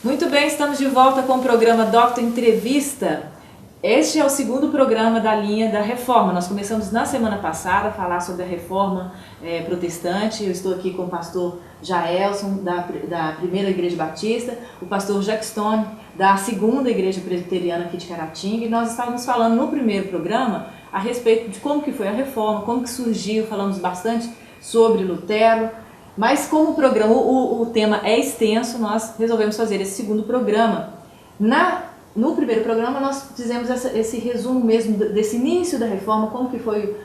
Muito bem, estamos de volta com o programa Doctor Entrevista. Este é o segundo programa da linha da Reforma. Nós começamos na semana passada a falar sobre a Reforma protestante. Eu estou aqui com o pastor Jaelson, da Primeira Igreja Batista, o pastor Jackstone, da Segunda Igreja Presbiteriana aqui de Caratinga. E nós estávamos falando no primeiro programa a respeito de como que foi a Reforma, como que surgiu, falamos bastante sobre Lutero. Mas como o programa, o tema é extenso, nós resolvemos fazer esse segundo programa. No primeiro programa nós fizemos esse resumo mesmo desse início da Reforma, como que foi,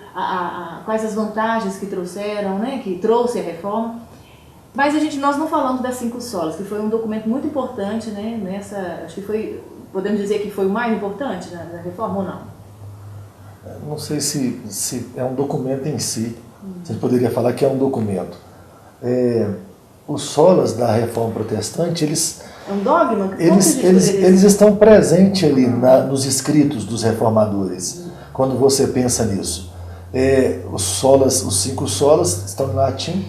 quais as vantagens que trouxeram, né, que trouxe a Reforma. Mas nós não falamos das 5 solas, que foi um documento muito importante, né, acho que foi, podemos dizer que foi o mais importante da Reforma ou não? Não sei se é um documento em si, você poderia falar que é um documento. Os solas da Reforma Protestante, é um dogma? Eles estão presentes ali nos escritos dos reformadores, quando você pensa nisso. Os 5 solas estão em latim: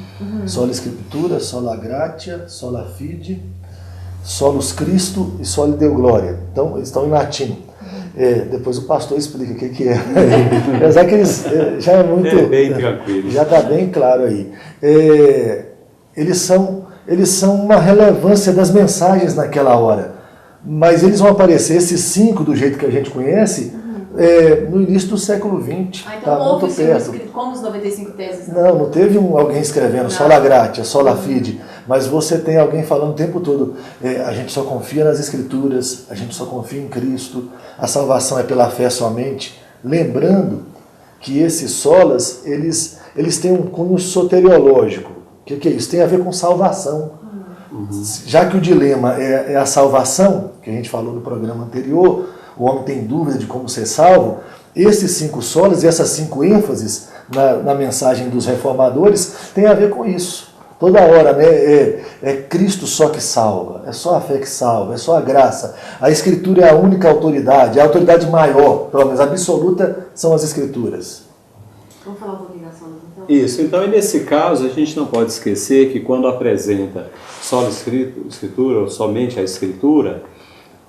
sola Scriptura, sola Gratia, sola Fide, solus Christo e soli Deo Gloria. Então, eles estão em latim. Depois o pastor explica o que é. Apesar que eles já é muito. É bem tranquilo. Já está bem claro aí. Eles são uma relevância das mensagens naquela hora. Mas eles vão aparecer, esses 5 do jeito que a gente conhece, no início do século XX. Então não houve escrito como os 95 teses? Não teve alguém escrevendo sola Gratia, sola Fide, mas você tem alguém falando o tempo todo, a gente só confia nas Escrituras, a gente só confia em Cristo, a salvação é pela fé somente. Lembrando que esses solas, eles têm um cunho soteriológico. O que é isso? Tem a ver com salvação. Já que o dilema é a salvação, que a gente falou no programa anterior, o homem tem dúvida de como ser salvo, esses 5 solas e essas 5 ênfases na mensagem dos reformadores tem a ver com isso. Toda hora, né? É Cristo só que salva, é só a fé que salva, é só a graça. A Escritura é a única autoridade, a autoridade maior, pelo menos absoluta, são as Escrituras. Vamos falar um pouquinho das solas então? Isso, então e nesse caso a gente não pode esquecer que quando apresenta sola Escritura ou somente a Escritura,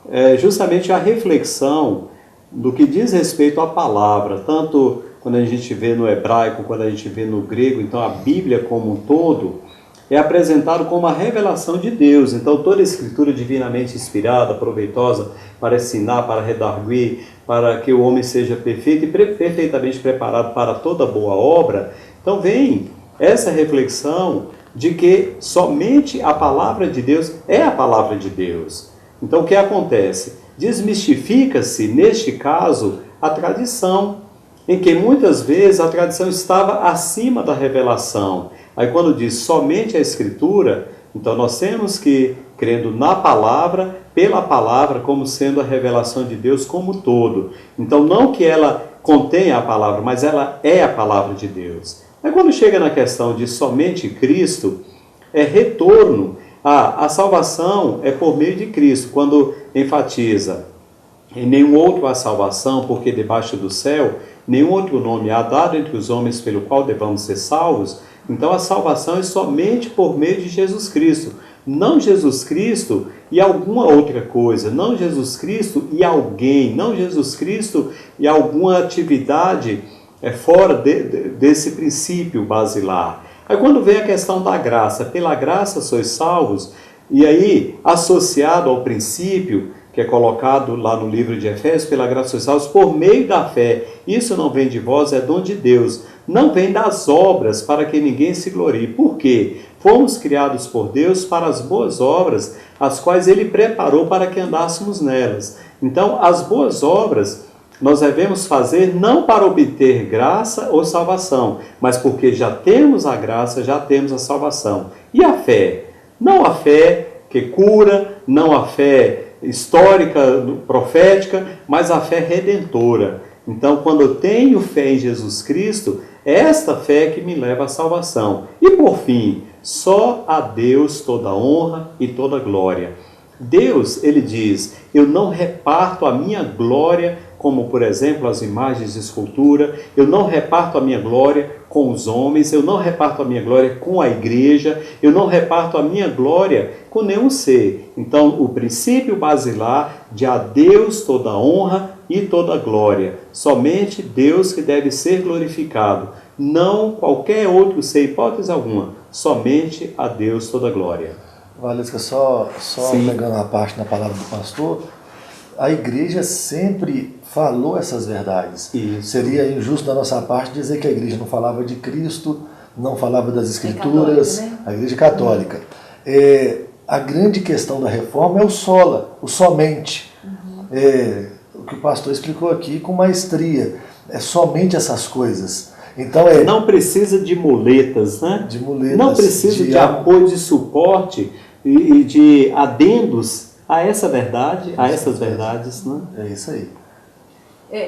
é justamente a reflexão do que diz respeito à palavra, tanto quando a gente vê no hebraico, quando a gente vê no grego, então a Bíblia como um todo, é apresentado como a revelação de Deus. Então toda a Escritura divinamente inspirada, proveitosa para ensinar, para redarguir, para que o homem seja perfeito e perfeitamente preparado para toda boa obra. Então vem essa reflexão de que somente a palavra de Deus é a palavra de Deus. Então o que acontece? Desmistifica-se, neste caso, a tradição, em que muitas vezes a tradição estava acima da revelação. Aí quando diz somente a Escritura, então nós temos que, crendo na palavra, pela palavra, como sendo a revelação de Deus como um todo. Então não que ela contenha a palavra, mas ela é a palavra de Deus. Aí quando chega na questão de somente Cristo, é retorno a salvação é por meio de Cristo. Quando enfatiza em nenhum outro há salvação, porque debaixo do céu nenhum outro nome há dado entre os homens pelo qual devamos ser salvos, então a salvação é somente por meio de Jesus Cristo. Não Jesus Cristo e alguma outra coisa, não Jesus Cristo e alguém, não Jesus Cristo e alguma atividade fora desse princípio basilar. Aí quando vem a questão da graça, pela graça sois salvos, e aí associado ao princípio que é colocado lá no livro de Efésios, pela graça sois salvos por meio da fé. Isso não vem de vós, é dom de Deus. Não vem das obras para que ninguém se glorie. Por quê? Fomos criados por Deus para as boas obras, as quais Ele preparou para que andássemos nelas. Então, as boas obras nós devemos fazer não para obter graça ou salvação, mas porque já temos a graça, já temos a salvação. E a fé? Não a fé que cura, não a fé histórica, profética, mas a fé redentora. Então, quando eu tenho fé em Jesus Cristo, é esta fé que me leva à salvação. E por fim, só a Deus toda honra e toda glória. Deus, ele diz, eu não reparto a minha glória como por exemplo as imagens de escultura. Eu não reparto a minha glória com os homens, eu não reparto a minha glória com a igreja, eu não reparto a minha glória com nenhum ser. Então o princípio basilar de a Deus toda honra e toda glória. Somente Deus que deve ser glorificado, não qualquer outro ser, hipótese alguma. Somente a Deus toda glória. Valesca, só pegando a parte na palavra do pastor, a igreja sempre falou essas verdades. Isso. Seria injusto da nossa parte dizer que a igreja não falava de Cristo, não falava das Escrituras, católica, né? A igreja católica. A grande questão da reforma é o sola, o somente. O que o pastor explicou aqui com maestria. É somente essas coisas. Então não precisa de muletas, né? De muletas. Não precisa de apoio, de suporte e de adendos a essa verdade, a essas verdades, né? É isso aí.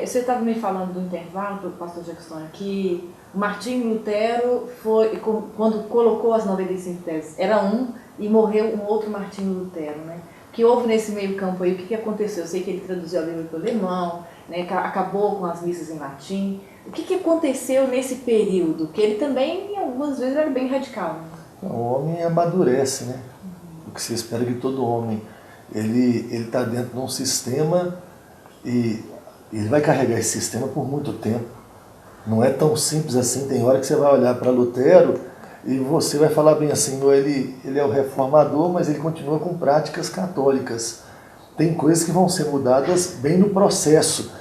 Você estava me falando do intervalo, para o pastor Jackson, que Martinho Lutero foi, quando colocou as 95 teses, era um e morreu um outro Martinho Lutero, né? O que houve nesse meio campo aí, o que aconteceu? Eu sei que ele traduziu a Bíblia para o alemão, né? Acabou com as missas em latim. O que aconteceu nesse período? Que ele também, algumas vezes, era bem radical. Né? O homem amadurece, né? O que se espera de todo homem. Ele está dentro de um sistema e ele vai carregar esse sistema por muito tempo. Não é tão simples assim. Tem hora que você vai olhar para Lutero e você vai falar bem assim, ele é o reformador, mas ele continua com práticas católicas. Tem coisas que vão ser mudadas bem no processo.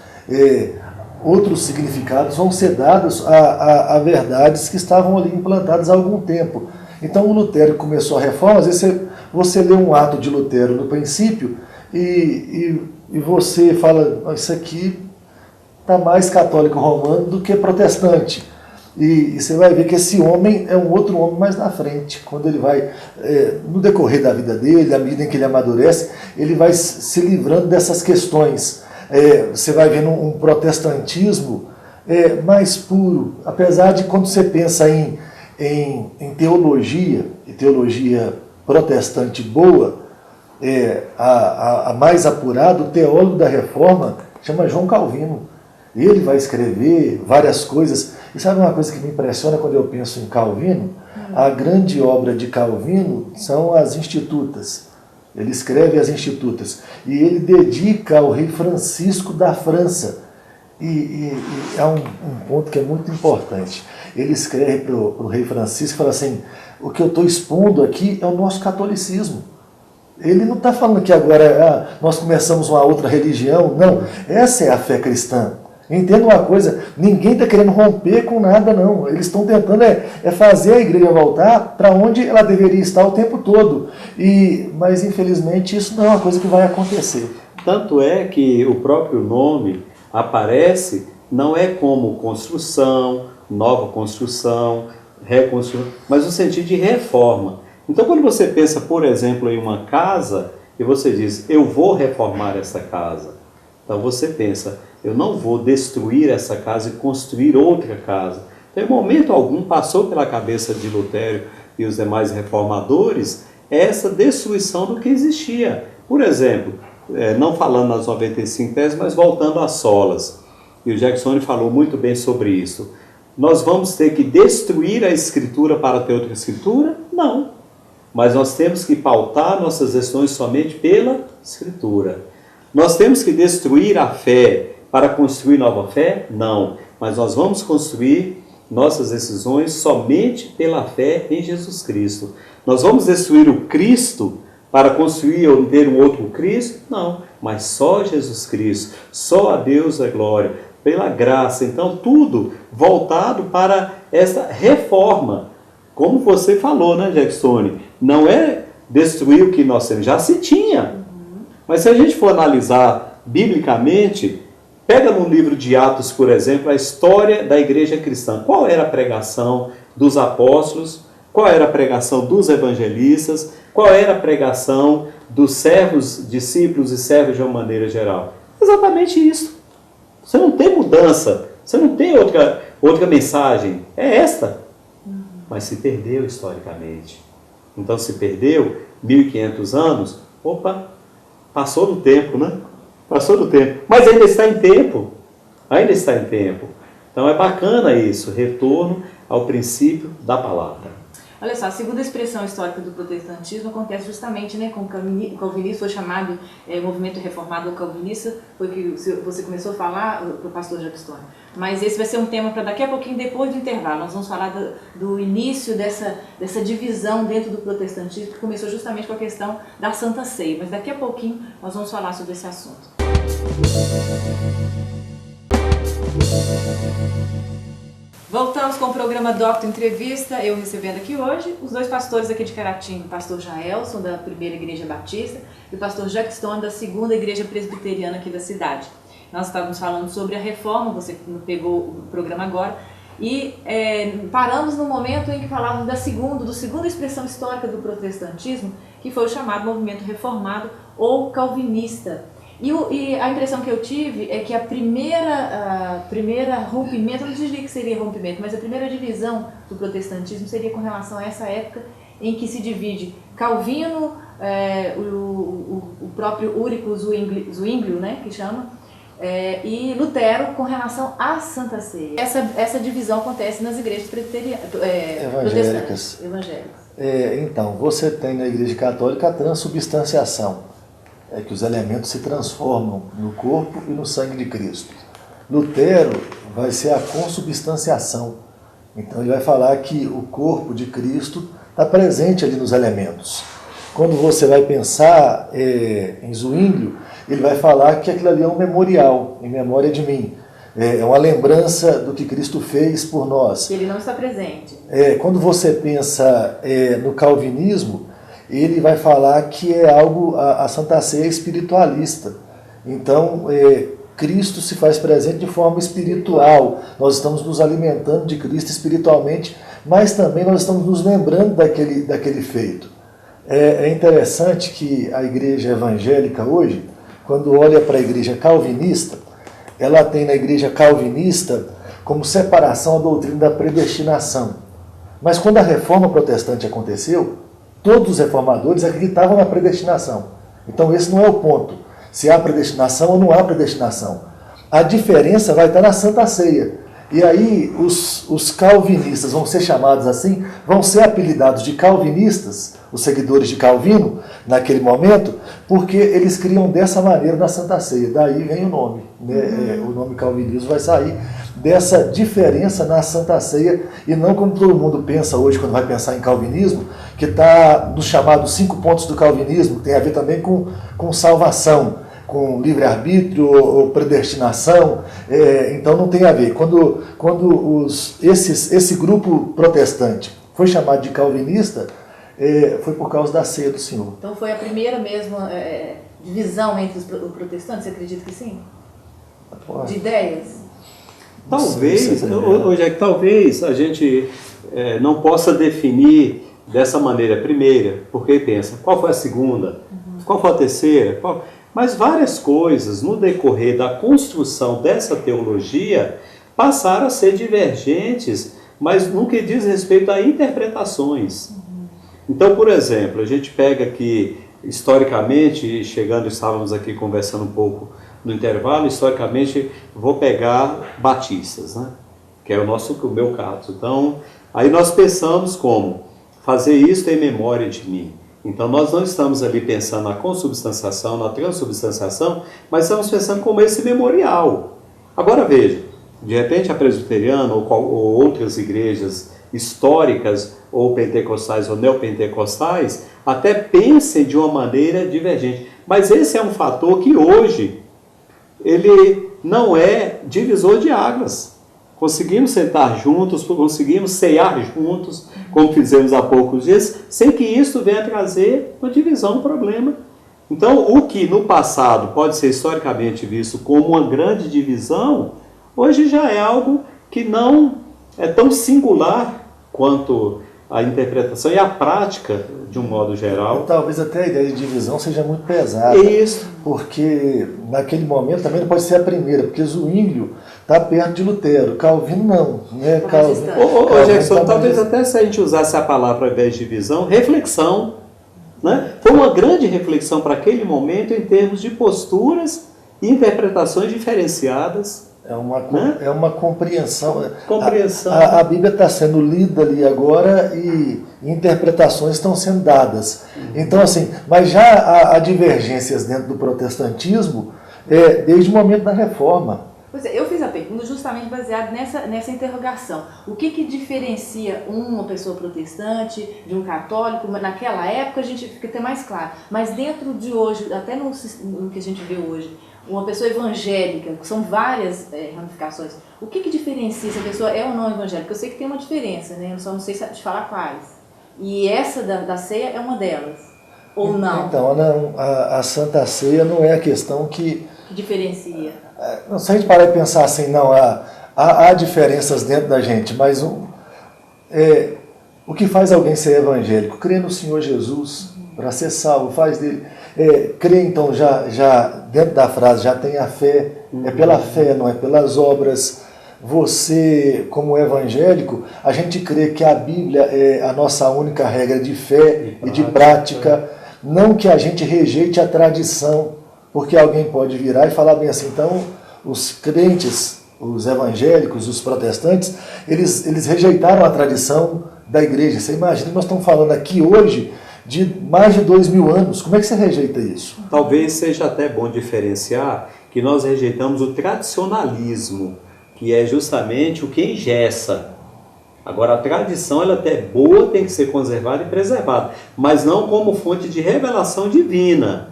Outros significados vão ser dados a verdades que estavam ali implantadas há algum tempo. Então o Lutero começou a reforma, às vezes você lê um ato de Lutero no princípio e você fala, isso aqui está mais católico romano do que protestante. E você vai ver que esse homem é um outro homem mais na frente. Quando ele vai, no decorrer da vida dele, à medida em que ele amadurece, ele vai se livrando dessas questões. Você vai vendo um protestantismo mais puro, apesar de quando você pensa em teologia, e teologia protestante boa, a mais apurada, o teólogo da Reforma chama João Calvino. Ele vai escrever várias coisas. E sabe uma coisa que me impressiona quando eu penso em Calvino? A grande obra de Calvino são as Institutas. Ele escreve as Institutas. E ele dedica ao rei Francisco da França. E há um ponto que é muito importante. Ele escreve para o rei Francisco e fala assim, o que eu estou expondo aqui é o nosso catolicismo. Ele não está falando que agora nós começamos uma outra religião. Não, essa é a fé cristã. Entenda uma coisa, ninguém está querendo romper com nada, não. Eles estão tentando fazer a igreja voltar para onde ela deveria estar o tempo todo. Mas, infelizmente, isso não é uma coisa que vai acontecer. Tanto é que o próprio nome aparece, não é como construção, nova construção, reconstrução, mas no sentido de reforma. Então, quando você pensa, por exemplo, em uma casa, e você diz, eu vou reformar essa casa. Então, você pensa, eu não vou destruir essa casa e construir outra casa. Então, em momento algum, passou pela cabeça de Lutero e os demais reformadores essa destruição do que existia. Por exemplo, não falando nas 95 teses, mas voltando às solas. E o Jackson falou muito bem sobre isso. Nós vamos ter que destruir a Escritura para ter outra Escritura? Não. Mas nós temos que pautar nossas decisões somente pela Escritura. Nós temos que destruir a fé para construir nova fé? Não. Mas nós vamos construir nossas decisões somente pela fé em Jesus Cristo. Nós vamos destruir o Cristo para construir ou ter um outro Cristo? Não. Mas só Jesus Cristo, só a Deus é glória, pela graça. Então, tudo voltado para essa reforma. Como você falou, né, Jackson? Não é destruir o que nós temos, já se tinha. Mas se a gente for analisar biblicamente, pega no livro de Atos, por exemplo, a história da igreja cristã. Qual era a pregação dos apóstolos? Qual era a pregação dos evangelistas? Qual era a pregação dos servos, discípulos e servos de uma maneira geral? Exatamente isso. Você não tem mudança, você não tem outra mensagem. É esta. Mas se perdeu historicamente. Então se perdeu 1500 anos, passou do tempo, né? Passou do tempo. Mas ainda está em tempo. Ainda está em tempo. Então é bacana isso, retorno ao princípio da palavra. Olha só, a segunda expressão histórica do protestantismo acontece justamente, né, com o calvinismo, foi chamado movimento reformado ou calvinista, foi que você começou a falar, o pastor Jackson. Mas esse vai ser um tema para daqui a pouquinho, depois do intervalo. Nós vamos falar do início dessa divisão dentro do protestantismo, que começou justamente com a questão da Santa Ceia. Mas daqui a pouquinho nós vamos falar sobre esse assunto. Voltamos com o programa Docto Entrevista, eu recebendo aqui hoje os dois pastores aqui de Caratinga, o pastor Jaelson, da Primeira Igreja Batista, e o pastor Jackson, da Segunda Igreja Presbiteriana aqui da cidade. Nós estávamos falando sobre a reforma, você pegou o programa agora, e paramos no momento em que falávamos do segunda expressão histórica do protestantismo, que foi o chamado movimento reformado ou calvinista. E a impressão que eu tive é que a primeira rompimento, eu não diria que seria rompimento, mas a primeira divisão do protestantismo seria com relação a essa época em que se divide Calvino, o próprio Úrico Zwinglio, né, que chama, e Lutero com relação à Santa Ceia. Essa divisão acontece nas igrejas evangélicas. Então, você tem na Igreja Católica a transubstanciação. É que os elementos se transformam no corpo e no sangue de Cristo. Lutero vai ser a consubstanciação. Então ele vai falar que o corpo de Cristo está presente ali nos elementos. Quando você vai pensar em Zwinglio, ele vai falar que aquilo ali é um memorial, em memória de mim. É uma lembrança do que Cristo fez por nós. Ele não está presente. Quando você pensa no calvinismo, ele vai falar que é algo, a Santa Ceia espiritualista. Então, Cristo se faz presente de forma espiritual. Nós estamos nos alimentando de Cristo espiritualmente, mas também nós estamos nos lembrando daquele feito. É interessante que a igreja evangélica hoje, quando olha para a igreja calvinista, ela tem na igreja calvinista como separação a doutrina da predestinação. Mas quando a reforma protestante aconteceu, todos os reformadores acreditavam na predestinação. Então esse não é o ponto. Se há predestinação ou não há predestinação. A diferença vai estar na Santa Ceia. E aí os calvinistas vão ser chamados assim, vão ser apelidados de calvinistas, os seguidores de Calvino, naquele momento, porque eles criam dessa maneira na Santa Ceia. Daí vem o nome. Né? O nome calvinismo vai sair dessa diferença na Santa Ceia, e não como todo mundo pensa hoje quando vai pensar em calvinismo, que está nos chamados 5 pontos do calvinismo, que tem a ver também com salvação, com livre-arbítrio ou predestinação, então não tem a ver. Quando esse grupo protestante foi chamado de calvinista, foi por causa da ceia do Senhor. Então foi a primeira mesmo divisão entre os protestantes, você acredita que sim? De ideias? Talvez a gente não possa definir dessa maneira a primeira, porque pensa, qual foi a segunda? Qual foi a terceira? Mas várias coisas no decorrer da construção dessa teologia passaram a ser divergentes, mas no que diz respeito a interpretações. Então, por exemplo, a gente pega aqui, historicamente, estávamos aqui conversando um pouco no intervalo, historicamente, vou pegar batistas, né? Que é o meu caso. Então, aí nós pensamos como fazer isso em memória de mim. Então, nós não estamos ali pensando na consubstanciação, na transubstanciação, mas estamos pensando como esse memorial. Agora veja, de repente a presbiteriana ou outras igrejas históricas, ou pentecostais ou neopentecostais, até pensem de uma maneira divergente. Mas esse é um fator que hoje, ele não é divisor de águas. Conseguimos sentar juntos, conseguimos cear juntos, como fizemos há poucos dias, sem que isso venha trazer uma divisão, um problema. Então, o que no passado pode ser historicamente visto como uma grande divisão, hoje já é algo que não é tão singular quanto a interpretação e a prática, de um modo geral. Talvez até a ideia de divisão seja muito pesada. Isso. Porque naquele momento também não pode ser a primeira, porque Zwinglio está perto de Lutero, Calvino não. Né? Jackson, talvez até se a gente usasse a palavra ao invés de divisão, reflexão. Né? Foi uma grande reflexão para aquele momento em termos de posturas interpretações diferenciadas. É uma compreensão. Compreensão. A Bíblia está sendo lida ali agora e interpretações estão sendo dadas. Então, assim, mas já há divergências dentro do protestantismo desde o momento da Reforma. Pois é, eu fiz a pergunta justamente baseada nessa interrogação. O que diferencia uma pessoa protestante de um católico? Naquela época a gente fica até mais claro. Mas dentro de hoje, até no que a gente vê hoje, uma pessoa evangélica, que são várias ramificações, o que diferencia se a pessoa é ou não evangélica? Eu sei que tem uma diferença, né? Eu só não sei te falar quais. E essa da ceia é uma delas, ou não? Então, não, a Santa Ceia não é a questão que diferencia. Se a gente parar e pensar assim, não, há diferenças dentro da gente, mas o que faz alguém ser evangélico? Crer no Senhor Jesus para ser salvo, faz dele. Crer, então, já dentro da frase, já tem a fé, é pela fé, não é pelas obras. Você, como evangélico, a gente crê que a Bíblia é a nossa única regra de fé e de prática, não que a gente rejeite a tradição, porque alguém pode virar e falar bem assim, então os crentes, os evangélicos, os protestantes, eles rejeitaram a tradição da igreja. Você imagina, nós estamos falando aqui hoje de mais de 2000 anos, como é que você rejeita isso? Talvez seja até bom diferenciar que nós rejeitamos o tradicionalismo, que é justamente o que engessa. Agora, a tradição, ela até é boa, tem que ser conservada e preservada, mas não como fonte de revelação divina.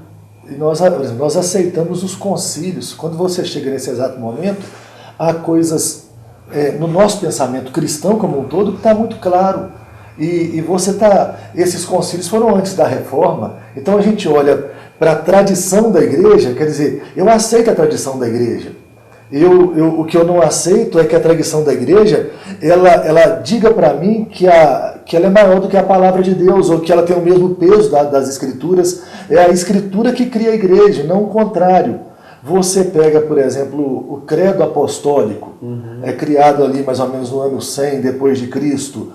E nós aceitamos os concílios. Quando você chega nesse exato momento, há coisas no nosso pensamento cristão como um todo que está muito claro. E esses concílios foram antes da Reforma. Então a gente olha para a tradição da igreja, quer dizer, eu aceito a tradição da igreja. O que eu não aceito é que a tradição da igreja, ela diga para mim que ela é maior do que a palavra de Deus, ou que ela tem o mesmo peso das Escrituras. É a Escritura que cria a igreja, não o contrário. Você pega, por exemplo, o credo apostólico, é criado ali mais ou menos no ano 100 depois de Cristo,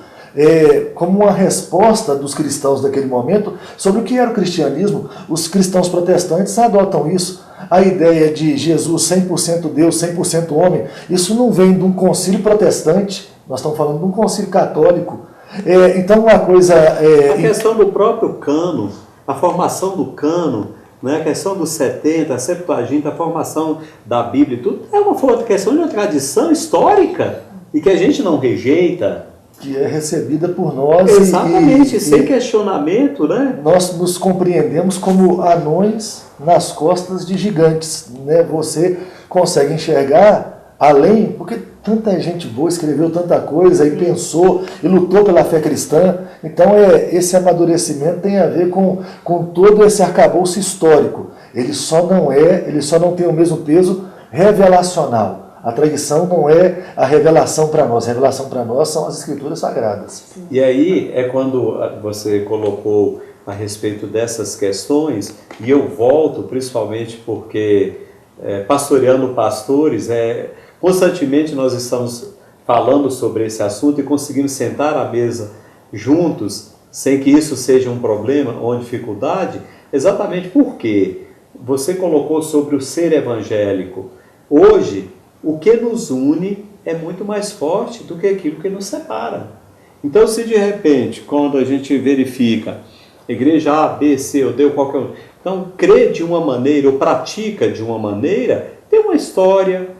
como uma resposta dos cristãos daquele momento sobre o que era o cristianismo. Os cristãos protestantes adotam isso. A ideia de Jesus 100% Deus, 100% homem, isso não vem de um concílio protestante, nós estamos falando de um concílio católico. Então uma coisa... A questão do próprio cano, a formação do cano, né, a questão dos 70, a Septuaginta, a formação da Bíblia, tudo é uma questão de uma tradição histórica e que a gente não rejeita. Que é recebida por nós. Exatamente, sem questionamento, né? Nós nos compreendemos como anões nas costas de gigantes, né? Você consegue enxergar além, porque tanta gente boa escreveu tanta coisa e pensou e lutou pela fé cristã. Então esse amadurecimento tem a ver com todo esse arcabouço histórico. Ele só não tem o mesmo peso revelacional. A tradição não é a revelação para nós. A revelação para nós são as Escrituras Sagradas. E aí é quando você colocou a respeito dessas questões, e eu volto principalmente porque pastoreando pastores, constantemente nós estamos falando sobre esse assunto e conseguimos sentar à mesa juntos, sem que isso seja um problema ou uma dificuldade, exatamente porque você colocou sobre o ser evangélico. Hoje, o que nos une é muito mais forte do que aquilo que nos separa. Então, se de repente, quando a gente verifica igreja A, B, C ou D ou qualquer um, então crê de uma maneira ou pratica de uma maneira, tem uma história,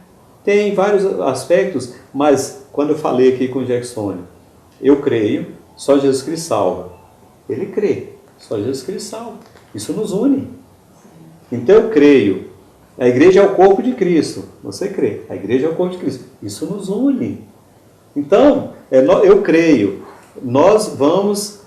tem vários aspectos, mas quando eu falei aqui com o Jackson, eu creio, só Jesus Cristo salva. Ele crê, só Jesus Cristo salva. Isso nos une. Então eu creio. A igreja é o corpo de Cristo. Você crê. A igreja é o corpo de Cristo. Isso nos une. Então, eu creio. Nós vamos,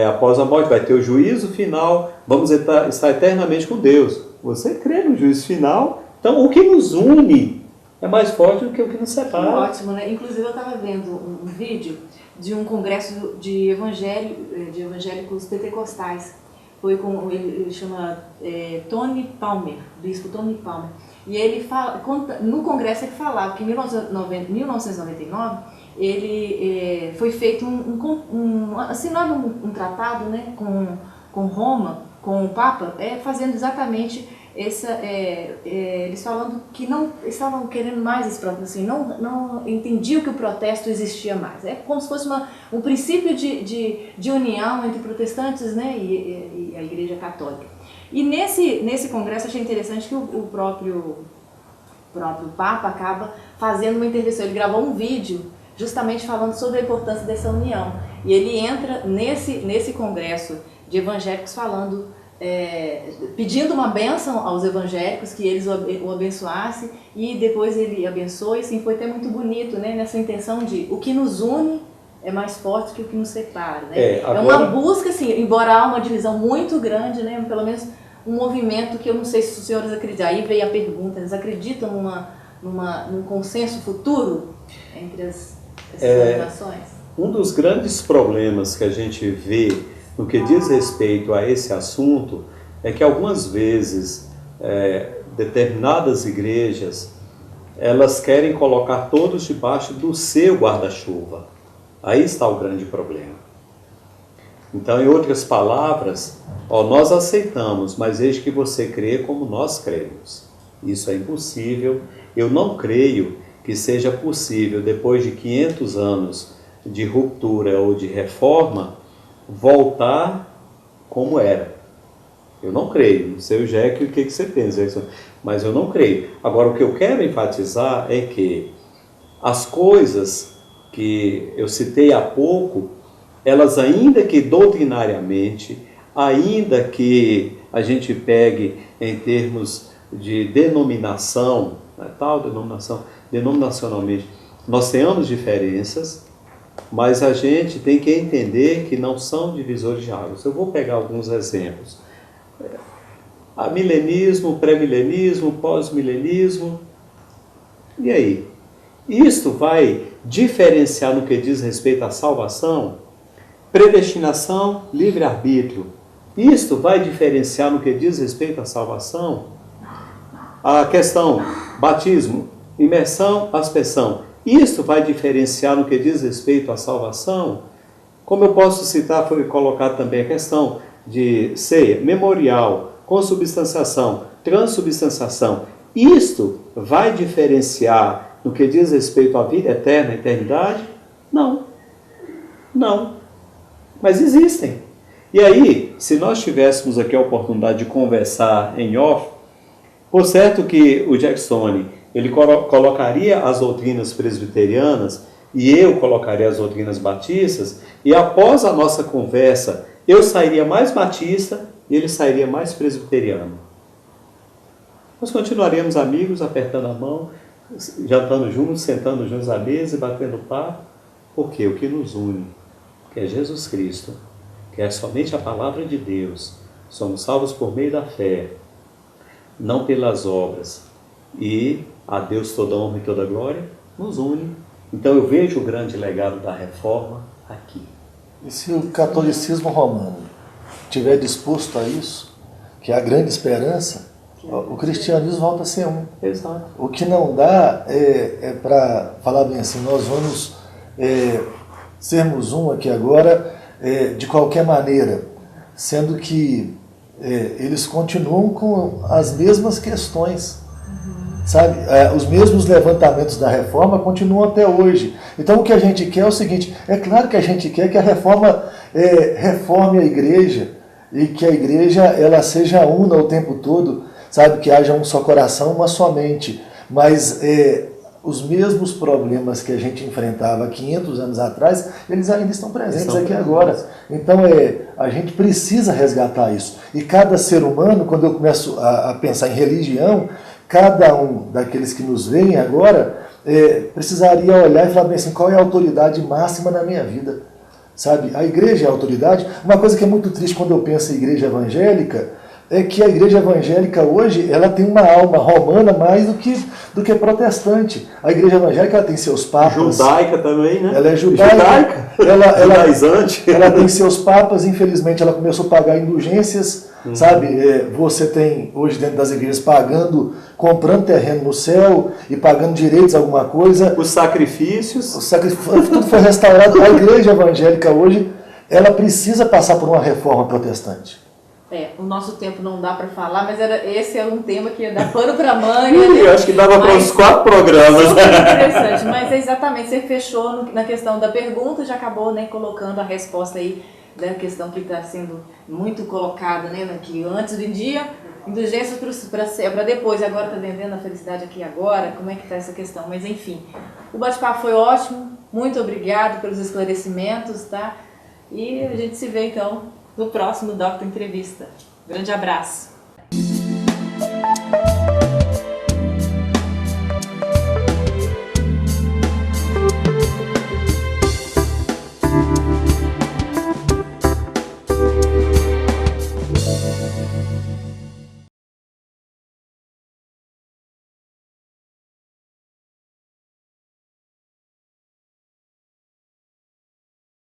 após a morte, vai ter o juízo final. Vamos estar eternamente com Deus. Você crê no juízo final. Então, o que nos une é mais forte do que o que nos separa. Ótimo, né? Inclusive, eu estava vendo um vídeo de um congresso de evangélicos pentecostais. Foi com, ele chama Tony Palmer, bispo Tony Palmer. E ele no congresso ele falava que em 1999 ele foi feito assinado um tratado, né, com Roma, com o Papa, fazendo exatamente eles falando que não estavam querendo mais esse protesto, assim, não entendiam que o protesto existia mais. É como se fosse um princípio de união entre protestantes, né, e a Igreja Católica. E nesse congresso achei interessante que o próprio Papa acaba fazendo uma intervenção. Ele gravou um vídeo justamente falando sobre a importância dessa união. E ele entra nesse congresso de evangélicos falando, pedindo uma bênção aos evangélicos, que eles o abençoassem, e depois ele abençoa, e assim, foi até muito bonito, né, nessa intenção de o que nos une é mais forte que o que nos separa, né? Agora... É uma busca, assim, embora há uma divisão muito grande, né, pelo menos um movimento que eu não sei se os senhores acreditam. Aí veio a pergunta, eles acreditam num consenso futuro entre essas nações? Um dos grandes problemas que a gente vê no que diz respeito a esse assunto é que algumas vezes determinadas igrejas, elas querem colocar todos debaixo do seu guarda-chuva. Aí está o grande problema. Então, em outras palavras, nós aceitamos, mas desde que você crê como nós cremos. Isso é impossível. Eu não creio que seja possível, depois de 500 anos de ruptura ou de reforma, voltar como era. Eu não creio. Não sei, o Jack, o que você pensa, mas eu não creio. Agora, o que eu quero enfatizar é que as coisas que eu citei há pouco, elas, ainda que doutrinariamente, ainda que a gente pegue em termos de denominação, tal denominação, denominacionalmente, nós tenhamos diferenças, mas a gente tem que entender que não são divisores de águas. Eu vou pegar alguns exemplos. Milenismo, pré-milenismo, pós-milenismo. E aí? Isto vai diferenciar no que diz respeito à salvação? Predestinação, livre-arbítrio. Isto vai diferenciar no que diz respeito à salvação? A questão batismo, imersão, aspersão. Isto vai diferenciar no que diz respeito à salvação? Como eu posso citar, foi colocado também a questão de ceia, memorial, consubstanciação, transubstanciação. Isto vai diferenciar no que diz respeito à vida eterna, à eternidade? Não. Não. Mas existem. E aí, se nós tivéssemos aqui a oportunidade de conversar em off, por certo que o Jackson, ele colocaria as doutrinas presbiterianas e eu colocaria as doutrinas batistas, e após a nossa conversa, eu sairia mais batista e ele sairia mais presbiteriano. Nós continuaremos amigos, apertando a mão, jantando juntos, sentando juntos à mesa e batendo papo, porque o que nos une, que é Jesus Cristo, que é somente a palavra de Deus, somos salvos por meio da fé, não pelas obras, e a Deus toda honra e toda glória, nos une. Então eu vejo o grande legado da reforma aqui. E se o catolicismo romano estiver disposto a isso, que é a grande esperança, o cristianismo volta a ser um. Exato. O que não dá para falar bem assim, nós vamos sermos um aqui agora de qualquer maneira, sendo que eles continuam com as mesmas questões. Sabe? Os mesmos levantamentos da reforma continuam até hoje. Então o que a gente quer é o seguinte, é claro que a gente quer que a reforma reforme a igreja e que a igreja ela seja una o tempo todo, sabe? Que haja um só coração, uma só mente. Mas os mesmos problemas que a gente enfrentava 500 anos atrás, eles ainda estão presentes aqui agora. Então a gente precisa resgatar isso. E cada ser humano, quando eu começo a pensar em religião, cada um daqueles que nos veem agora precisaria olhar e falar bem assim, qual é a autoridade máxima na minha vida? Sabe? A igreja é a autoridade. Uma coisa que é muito triste quando eu penso em igreja evangélica é que a igreja evangélica hoje ela tem uma alma romana mais do que protestante. A igreja evangélica ela tem seus papas. Judaica também, né? Ela é judaica. Ela tem seus papas, infelizmente ela começou a pagar indulgências. Sabe, você tem hoje dentro das igrejas comprando terreno no céu e pagando direitos a alguma coisa. Os sacrifícios. Tudo foi restaurado. A igreja evangélica hoje, ela precisa passar por uma reforma protestante. O nosso tempo não dá para falar, mas esse é um tema que ia dar pano para manga. Eu acho que dava para uns 4 programas. Super interessante, mas exatamente, você fechou na questão da pergunta, já acabou, né, colocando a resposta aí da questão que está sendo muito colocada, né, que antes vendia indulgências para depois, agora está vendendo a felicidade aqui agora, como é que está essa questão? Mas enfim, o bate-papo foi ótimo, muito obrigado pelos esclarecimentos, tá? E a gente se vê então no próximo Doctor Entrevista. Grande abraço!